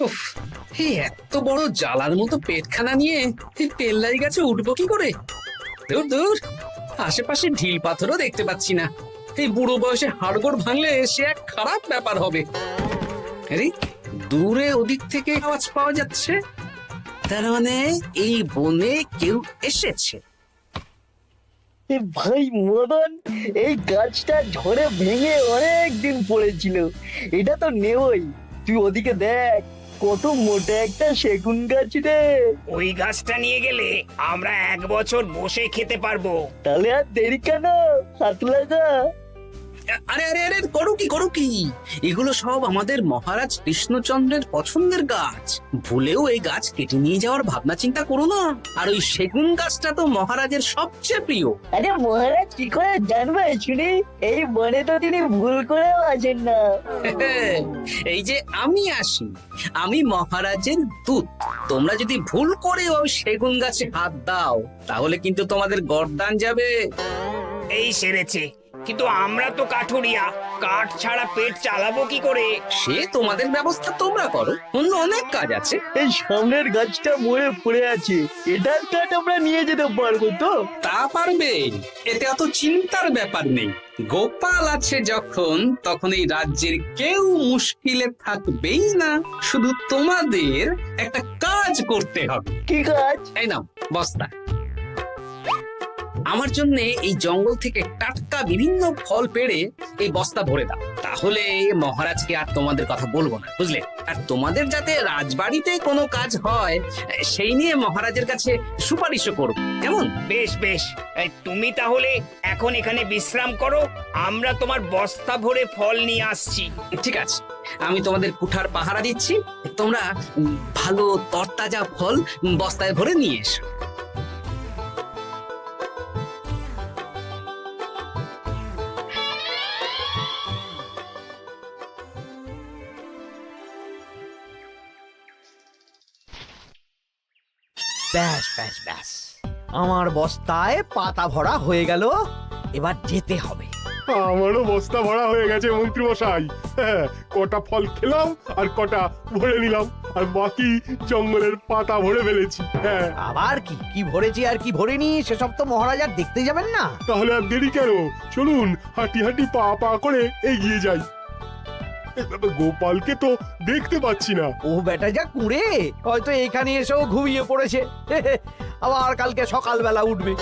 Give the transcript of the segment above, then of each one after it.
উফ, এই এত বড় জ্বালার মতো পেটখানা নিয়ে এই পেল্লাই গাছে উঠবো কি করে? দূর দূর, আশেপাশে ঢিল পাথরও দেখতে পাচ্ছি না। এই বুড়ো বয়সে হাড়গোড় ভাঙলে সে এক খারাপ ব্যাপার হবে। আরে দূরে ওদিক থেকে আওয়াজ পাওয়া যাচ্ছে, তার মানে এই বনে কেউ এসেছে। এ ভাই মদন, এই গাছটা ঝড়ে ভেঙে অনেক দিন পড়েছিল, এটা তো নেবই। তুই ওদিকে দেখ, কত মোটা একটা সেগুন গাছ রে। ওই গাছটা নিয়ে গেলে আমরা 1 বছর বসে খেতে পারবো। তাহলে আর দেরি কেন, হাত লাগা। আরে আরে আরে, করো কি, এগুলো সব আমাদের মহারাজ কৃষ্ণচন্দ্রের পছন্দের গাছ। ভুলেও এই গাছ কেটে নিয়ে যাওয়ার ভাবনা চিন্তা করো না। আর ওই সেগুন গাছটা তো মহারাজের সবচেয়ে প্রিয়। আরে মহারাজ কি করে জানবে শুনি, এই বনে তো তিনি ভুল করেও আসেন না। এই যে আমি আসি, আমি মহারাজের দূত। তোমরা যদি ভুল করে ওই সেগুন গাছে হাত দাও, তাহলে কিন্তু তোমাদের গর্দান যাবে। এই সেরেছে, কিন্তু আমরা তো কাঠুরিয়া, কাঠ ছাড়া পেট চালাবো কি করে? সে তোমাদের ব্যবস্থা তোমরা করো, অন্য অনেক কাজ আছে। এই সামনের গাছটা মরে পড়ে আছে, এটার কাঠ আমরা নিয়ে যেতে পারবো তো? তা পারবে, এতে অত চিন্তার ব্যাপার নেই। গোপাল আছে যখন, তখন এই রাজ্যের কেউ মুশকিলে থাকবেই না। শুধু তোমাদের একটা কাজ করতে হবে। কি কাজ? এই নাও বস্তা। আমার জন্য এই জঙ্গল থেকে টাটকা বিভিন্ন ফল পেড়ে এই বস্তা ভরে দাও, তাহলে মহারাজকে আর তোমাদের কথা বলবো না, বুঝলে? আর তোমাদের যাতে রাজবাড়িতে কোনো কাজ হয় সেই নিয়ে মহারাজের কাছে সুপারিশও করবো, কেমন? বেশ বেশ, এই তুমি তাহলে এখন এখানে বিশ্রাম করো, আমরা তোমার বস্তা ভরে ফল নিয়ে আসছি। ঠিক আছে, আমি তোমাদের কুঠার পাহারা দিচ্ছি, তোমরা ভালো তরতাজা ফল বস্তায় ভরে নিয়ে এসো। ব্যাস ব্যাস ব্যাস, আমার বস্তায় পাতা ভরা হয়ে গেল, এবার যেতে হবে। আমারও বস্তা ভরা হয়ে গেছে মন্ত্রী মশাই। হ্যাঁ, কটা ফল খেলাম আর কটা ভরে নিলাম, আর বাকি জঙ্গলের পাতা ভরে ফেলেছি। হ্যাঁ, আবার কি কি ভরেছি আর কি ভরিনি সেসব তো মহারাজ আর দেখতে যাবেন না। তাহলে আর দেরি কেন, চলুন হাঁটি হাঁটি পা পা করে এগিয়ে যাই। গোপালকে তো দেখতে পাচ্ছি না। ও বেটা যা কুঁড়ে, হয়তো এখানে এসেও ঘুমিয়ে পড়েছে। আবার কালকে সকালবেলা উঠবে।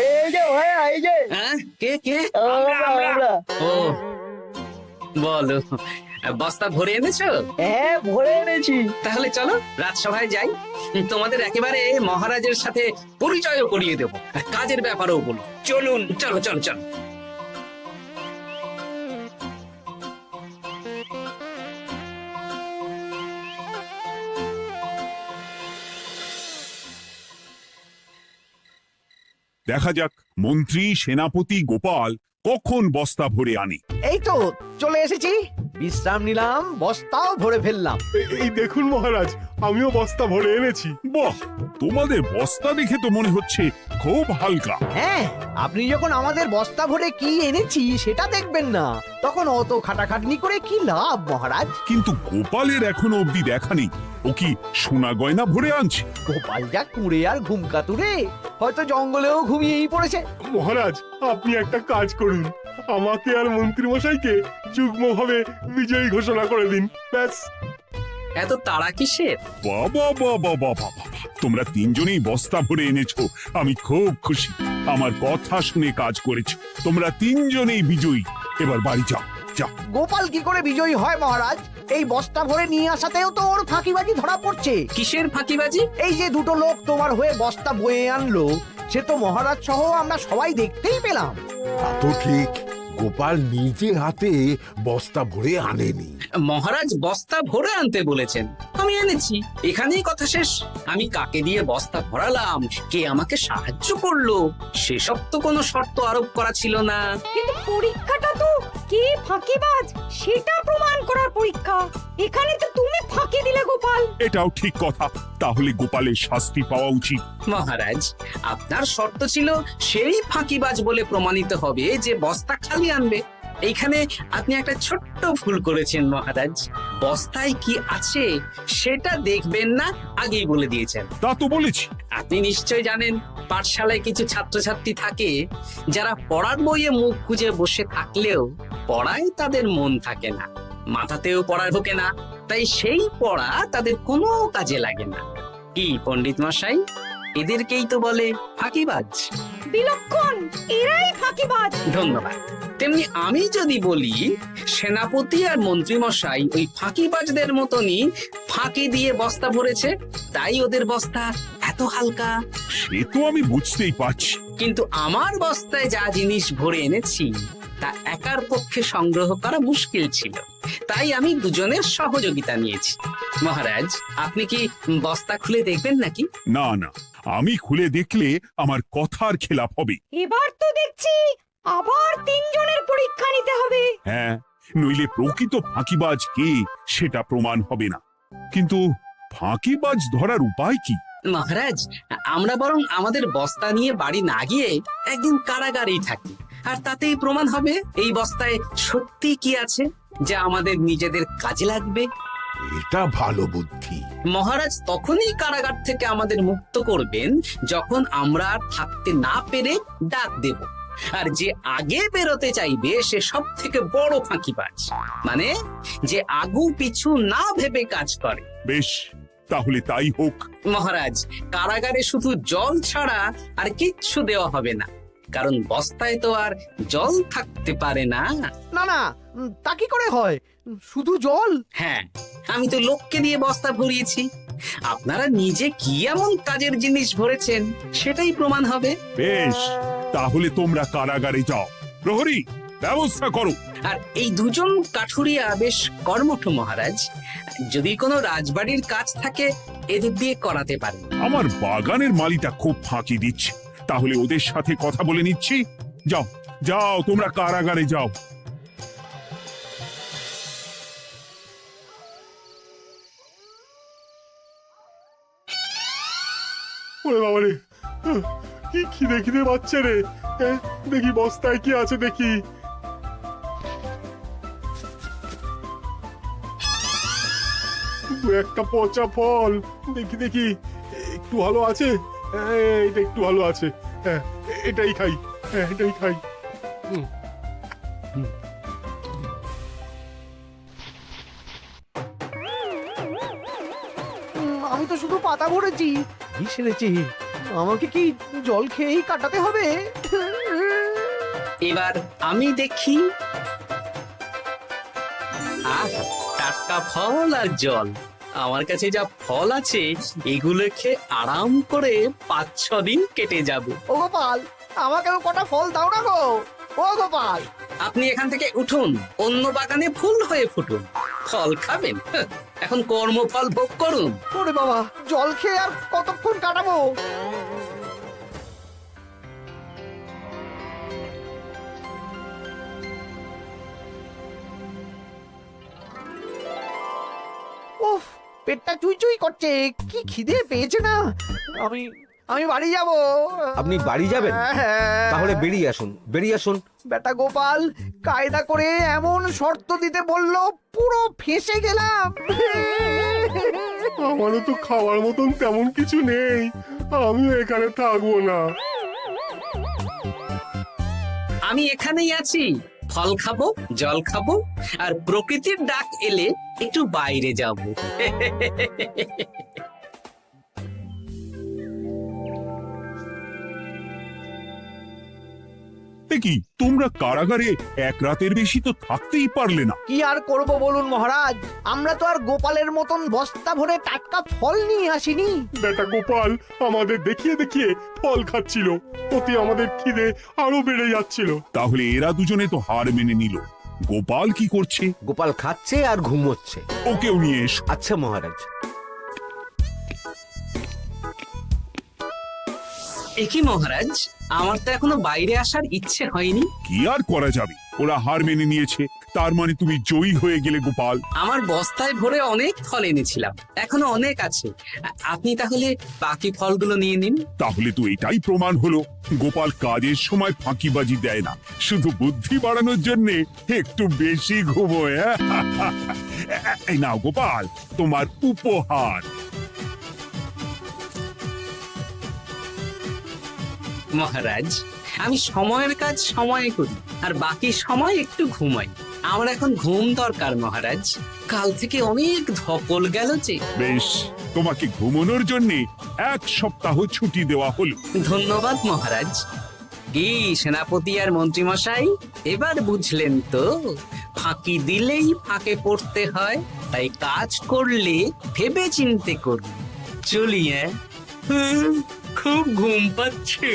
এই যে ভাই, এই যে হ্যাঁ, কে কে? আমরা। ও বলো, বস্তা ভরে এনেছো? হ্যাঁ, ভরে এনেছি। তাহলে চলো রাজসভায় যাই, তোমাদের একেবারে মহারাজের সাথে পরিচয়ও করিয়ে দেবো, আর কাজের ব্যাপারেও বলবো। চলুন। চলো চলো চলো। দেখা যাক মন্ত্রী সেনাপতি গোপাল কখন বস্তা ভরে আনে। এই তো চলে এসেছি, বিশ্রাম নিলাম, বস্তাও ভরে ফেললাম। এই দেখুন মহারাজ, আমিও বস্তা ভরে এনেছি। বাহ, তোমাদের বস্তা দেখে তো মনে হচ্ছে খুব হালকা। হ্যাঁ, আপনি যখন আমাদের বস্তা ভরে কি এনেছি সেটা দেখবেন না, তখন অত খাটাখাটনি করে কি লাভ মহারাজ? কিন্তু গোপালের এখনো অব্দি দেখা নেই, ও কি সোনা গয়না ভরে আনছে? গোপাল যা কুঁড়ে আর ঘুমকাতুরে, হয়তো জঙ্গলেও ঘুমিয়েই পড়েছে। মহারাজ, আপনি একটা কাজ করুন, আমাকে আর মন্ত্রী মশাইকে যুগ্মভাবে বিজয়ী ঘোষণা করে দিন, ব্যাস। এত তাড়া কিসের? বাবা বাবা বাবা বাবা, তোমরা তিনজনেই বস্তা ভরে এনেছো, আমি খুব খুশি। আমার কথা শুনে কাজ করেছো, তোমরা তিনজনেই বিজয়ী। এবার বাড়ি যাও যাও। গোপাল কি করে বিজয়ী হয় মহারাজ? এই বস্তা ভরে নিয়ে আসাতেও তো ওর ফাঁকিবাজি ধরা পড়ছে। কিসের ফাঁকিবাজি? এই যে দুটো লোক তোমার হয়ে বস্তা বয়ে আনলো, সে তো মহারাজ সহ আমরা সবাই দেখতেই পেলাম। তা তো ঠিক, গোপাল নিজে হাতে বস্তা ভরে আনেনি। মহারাজ বস্তা ভরে আনতে বলেছেন, আমি এনেছি, এখানেই কথা শেষ। আমি কাকে দিয়ে বস্তা ভরালাম, কে আমাকে সাহায্য করলো, সেসব তো কোনো শর্ত আরোপ করা ছিল না। কিন্তু পরীক্ষাটা তো কে ফাঁকিবাজ সেটা প্রমাণ করার পরীক্ষা। এখানে তো তুমি ফাঁকি দিলে গোপাল। এটাও ঠিক কথা। তাহলে গোপালের শাস্তি পাওয়া উচিত। মহারাজ, আপনার শর্ত ছিল সেই ফাঁকিবাজ বলে প্রমাণিত হবে যে বস্তা খালি আনবে। এইখানে আপনি একটা ছোট্ট ভুল করেছেন মহারাজ। বস্তায় কি আছে সেটা দেখবেন না, আগেই বলে দিয়েছেন। তা তো বলেছি। আপনি নিশ্চয় জানেন পাঠশালায় কিছু ছাত্রছাত্রী থাকে যারা পড়ার বইয়ে মুখ গুজে বসে থাকলেও পড়ায় তাদের মন থাকে না, মাথাতেও পড়া ঢোকে না, তাই সেই পড়া তাদের কোনো কাজে লাগে না। কি পণ্ডিত মশাই, এদেরকেই তো বলে ফাঁকিবাজ। বিলক্ষণ, এরাই ফাঁকিবাজ। ধন্যবাদ। তেমনি আমি যদি বলি সেনাপতি আর মন্ত্রী মশাই ওই ফাঁকিবাজদের মতনই ফাঁকি দিয়ে বস্তা ভরেছে, তাই ওদের বস্তা এত হালকা। সে তো আমি বুঝতেই পারছি। কিন্তু আমার বস্তায় যা জিনিস ভরে এনেছি তা একার পক্ষে সংগ্রহ করা মুশকিল ছিল, তাই আমি দুজনের সহযোগিতা নিয়েছি। মহারাজ, আপনি কি বস্তা খুলে দেখবেন নাকি? না না, আমি খুলে দেখলে আমার কথার খেলাপ হবে। এবার তো দেখছি আবার তিনজনের পরীক্ষা নিতে হবে। হ্যাঁ, নইলে প্রকৃত ফাঁকিবাজ কে সেটা প্রমাণ হবে না। কিন্তু ফাঁকিবাজ ধরার উপায় কি? মহারাজ, আমরা বরং আমাদের বস্তা নিয়ে বাড়ি না গিয়ে একদিন কারাগারেই থাকি, আর তাতেই প্রমাণ হবে এই বস্তায় সত্যি কি আছে যা আমাদের নিজেদের কাজে লাগবে। এটা ভালো বুদ্ধি। মহারাজ তখনই কারাগার থেকে আমাদের মুক্ত করবেন যখন আমরা আর থাকতে না পেরে ডাক দেব, আর যে আগে বেরোতে চাইবে সে সব থেকে বড় ফাঁকিবাজ, মানে যে আগু পিছু না ভেবে কাজ করে। বেশ, তাহলে তাই হোক। মহারাজ, কারাগারে শুধু জল ছাড়া আর কিচ্ছু দেওয়া হবে না, কারণ বস্তায় তো আর জল থাকতে পারে না। না না, তা কি করে হয়? শুধু জল? হ্যাঁ, আমি তো লোককে দিয়ে বস্তা ভরিয়েছি। আপনারা নিজে কি এমন কাজের জিনিস ভরেছেন সেটাই প্রমাণ হবে। বেশ, তাহলে তোমরা কারাগারে যাও। প্রহরী, ব্যবস্থা করো। আর এই দুজন কাঠুরিয়া বেশ কর্মঠ মহারাজ, যদি কোনো রাজবাড়ির কাজ থাকে এদের দিয়ে করাতে পারেন। আমার বাগানের মালিটা খুব ফাঁকি দিচ্ছে, তাহলে ওদের সাথে কথা বলে নিচ্ছি। যাও যাও, তোমরা কারাগারে যাও। ওরে বাবা রে, কি খিদে খিদে পাচ্ছে রে। দেখি বস্তায় কি আছে দেখি। দু একটা পচা ফল, দেখি দেখি একটু ভালো আছে। এটা একটু ভালো আছে। হ্যাঁ, এটাই খাই। হ্যাঁ, এটাই খাই। আমি তো শুধু পাতা ভরেছি, এই সেরেছি। আমাকে কি জল খেয়েই কাটাতে হবে? এবার আমি দেখি। আহ, টাটকা ফল আর জল। আমার কাছে যা ফল আছে এগুলো খেয়ে আরাম করে 5-6 দিন কেটে যাবে। ও গোপাল, আমাকেও কটা ফল দাও না গো। ও গোপাল, আপনি এখান থেকে উঠুন, অন্য বাগানে ফুল হয়ে ফুটুন। ফল খাবেন? এখন কর্মফল ভোগ করুন। ওরে বাবা, জল খেয়ে আর কতক্ষণ কাটাবো? উফ, পেটটা চুই চুই করছে, কি খিদে পেয়েছে না। আমি আমি বাড়ি যাব। আপনি বাড়ি যাবেন? তাহলে বেরিয়ে আসুন, বেরিয়ে আসুন। বেটা গোপাল কায়দা করে এমন শর্ত দিতে বললো, পুরো ফেঁসে গেলাম। আমারও তো খাওয়ার মতন তেমন কিছু নেই, আমিও এখানে থাকবো না। আমি এখানেই আছি, ফল খাবো, জল খাবো, আর প্রকৃতির ডাক এলে একটু বাইরে যাব। কি তোমরা কারাগারে এক রাতের বেশি তো থাকতেই পারলে না? কি আর করব বলুন মহারাজ, আমরা তো আর গোপালের মতন বস্তা ভরে টাটকা ফল নিয়ে আসিনি। বেটা গোপাল আমাদের দেখিয়ে দেখিয়ে ফল খাচ্ছিল, অতি আমাদের খিদে আরো বেড়ে যাচ্ছিল। তাহলে এরা দুজনে তো হার মেনে নিল। গোপাল কি করছে? গোপাল খাচ্ছে আর ঘুমোচ্ছে। ওকেও নিয়ে এসো। আচ্ছা মহারাজ। একই মহারাজ, আমার তো এখনো বাইরে আসার ইচ্ছে হয়নি। কি আর করা যাবে, ওরা হার মেনে নিয়েছে, তার মানে তুমি জয়ী হয়ে গেলে গোপাল। আমার বস্তায় ভরে অনেক ফল এনেছিলাম, এখনো অনেক আছে। আপনি তাহলে বাকি ফলগুলো নিয়ে নিন। তাহলে তো এটাই প্রমাণ হলো গোপাল কাজের সময় ফাঁকিবাজি দেয় না, শুধু বুদ্ধি বাড়ানোর জন্য একটু বেশি ঘুমোয়। এই নাও গোপাল, তোমার উপহার। মহারাজ, আমি সময়ের কাজ সময়ে করি, আর বাকি সময় একটু ঘুমাই। আমার এখন ঘুম দরকার মহারাজ, কাল থেকে অনেক ধকল গেল যে। বেশ, তোমাকে ঘুমানোর জন্য 1 সপ্তাহ ছুটি দেওয়া হলো। ধন্যবাদ মহারাজ। কি সেনাপতি আর মন্ত্রী মশাই, এবার বুঝলেন তো, ফাঁকি দিলেই ফাঁকে পড়তে হয়, তাই কাজ করলে ভেবে চিন্তে করুন। চলি। খুব ঘুম পাচ্ছে।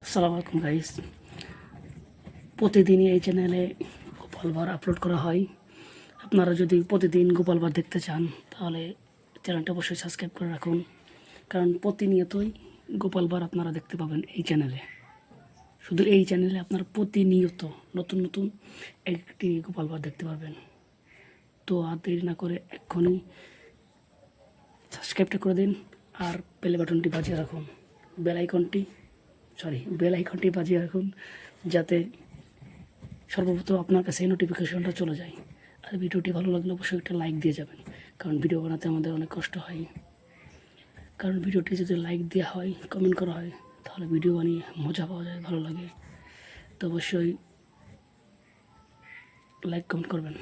আসসালামু আলাইকুম গাইস, প্রতিদিনই এই চ্যানেলে গোপাল ভাঁড় আপলোড করা হয়। আপনারা যদি প্রতিদিন গোপাল ভাঁড় দেখতে চান তাহলে চ্যানেলটা অবশ্যই সাবস্ক্রাইব করে রাখুন, কারণ প্রতিনিয়তই গোপাল ভাঁড় আপনারা দেখতে পাবেন এই চ্যানেলে। শুধু এই চ্যানেলে আপনারা প্রতিনিয়ত নতুন নতুন একটি গোপাল ভাঁড় দেখতে পারবেন। তো আর দেরি না করে এক্ষুনি সাবস্ক্রাইবটা করে দিন, আর বেল বাটনটি বাজিয়ে রাখুন, বেল আইকনটি বাজিয়ে রাখুন, যাতে সর্বপ্রথম আপনার কাছে এই নোটিফিকেশনটা চলে যায়। আর ভিডিওটি ভালো লাগলে অবশ্যই একটা লাইক দিয়ে যাবেন, কারণ ভিডিও বানাতে আমাদের অনেক কষ্ট হয়। কারণ ভিডিওটি যদি লাইক দেওয়া হয়, কমেন্ট করা হয়, তাহলে ভিডিও বানিয়ে মজা পাওয়া যায়, ভালো লাগে। তো অবশ্যই লাইক কমেন্ট করবেন।